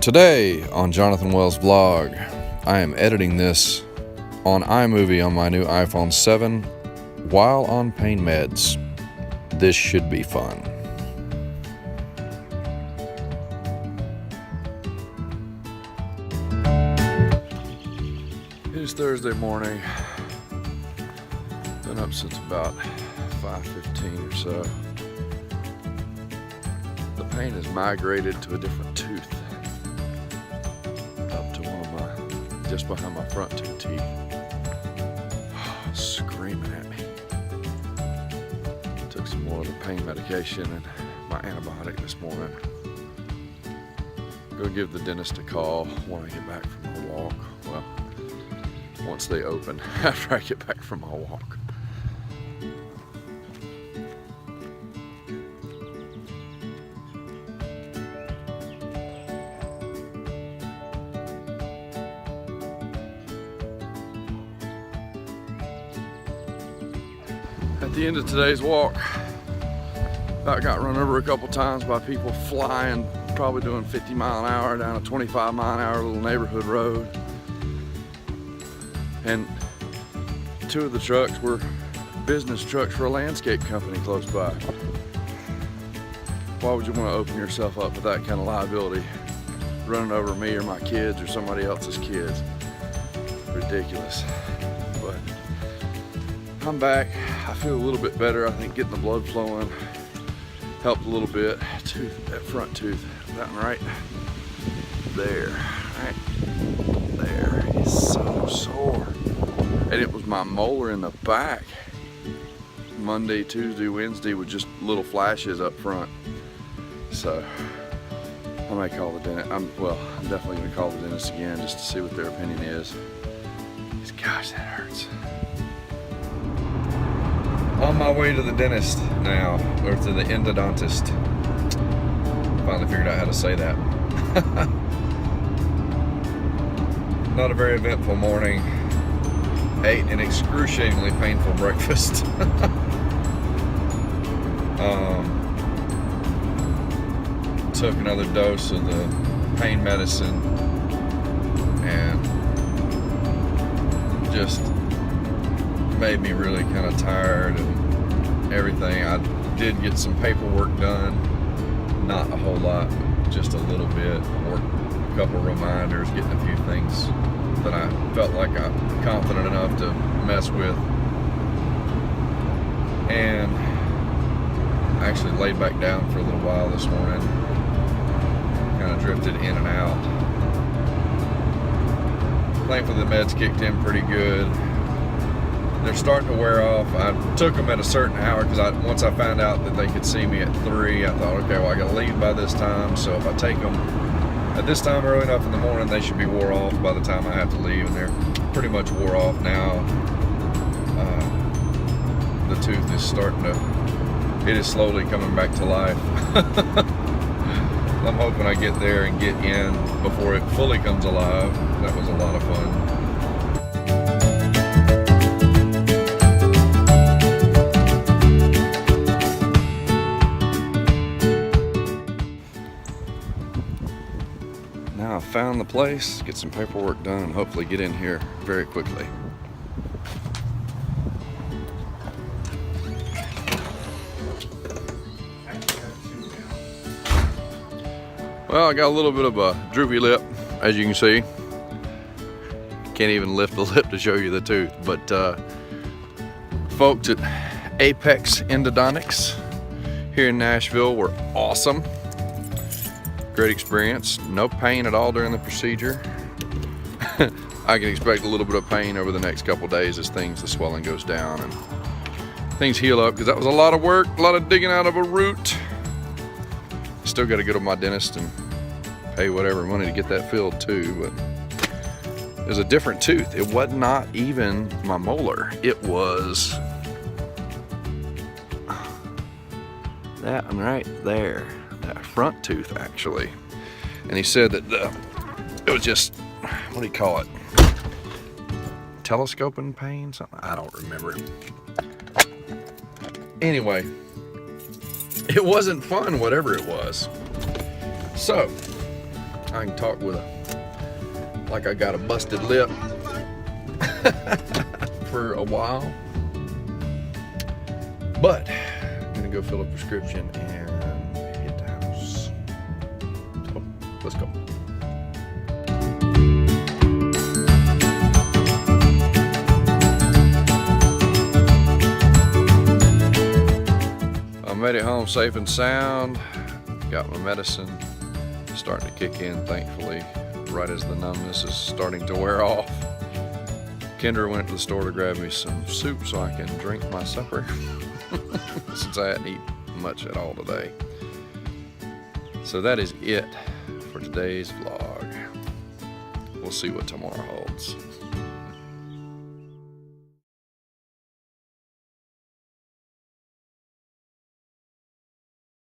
Today on Jonathan Wells Vlog, I am editing this on iMovie on my new iPhone 7 while on pain meds. This should be fun. It is Thursday morning. Been up since about 5:15 or so. The pain has migrated to a different tooth. Up to one of my, just behind my front two teeth. Screaming at me. Took some more of the pain medication and my antibiotic this morning. Go give the dentist a call when I get back from my walk. Well, once they open, after I get back from my walk. At the end of today's walk, I got run over a couple times by people flying, probably doing 50 mile an hour down a 25 mile an hour little neighborhood road. And two of the trucks were business trucks for a landscape company close by. Why would you want to open yourself up to that kind of liability? Running over me or my kids or somebody else's kids. Ridiculous. But I'm back. I feel a little bit better. I think getting the blood flowing helped a little bit. That front tooth, that one right there, right there, is so sore. And it was my molar in the back. Monday, Tuesday, Wednesday with just little flashes up front. So I might call the dentist. I'm definitely gonna call the dentist again just to see what their opinion is. Because gosh, that hurts. On my way to the dentist now, or to the endodontist. Finally figured out how to say that. Not a very eventful morning. Ate an excruciatingly painful breakfast. Took another dose of the pain medicine and just made me really kind of tired and everything. I did get some paperwork done, not a whole lot, just a little bit. Worked a couple reminders, getting a few things that I felt like I'm confident enough to mess with. And I actually laid back down for a little while this morning, kind of drifted in and out. Thankfully the meds kicked in pretty good. They're starting to wear off. I took them at a certain hour because once I found out that they could see me at 3, I thought, okay, well, I gotta leave by this time. So if I take them at this time early enough in the morning, they should be wore off by the time I have to leave, and they're pretty much wore off now. The tooth is it is slowly coming back to life. I'm hoping I get there and get in before it fully comes alive. That was a lot of fun. Now I've found the place, get some paperwork done, and hopefully get in here very quickly. Well, I got a little bit of a droopy lip, as you can see. Can't even lift the lip to show you the tooth, but folks at Apex Endodontics here in Nashville were awesome. Great experience, no pain at all during the procedure. I can expect a little bit of pain over the next couple days as the swelling goes down and things heal up, because that was a lot of work, a lot of digging out of a root. Still got to go to my dentist and pay whatever money to get that filled too, but it was a different tooth. It was not even my molar. It was that one right there. That front tooth actually. And he said that it was just, what do you call it? Telescoping pain? Something, I don't remember. Anyway, it wasn't fun, whatever it was. So, I can talk with like I got a busted lip for a while. But I'm gonna go fill a prescription and hit the house. So let's go. I made it home safe and sound. Got my medicine starting to kick in, thankfully, right as the numbness is starting to wear off. Kendra went to the store to grab me some soup so I can drink my supper since I hadn't eaten much at all today. So that is it for today's vlog. We'll see what tomorrow holds.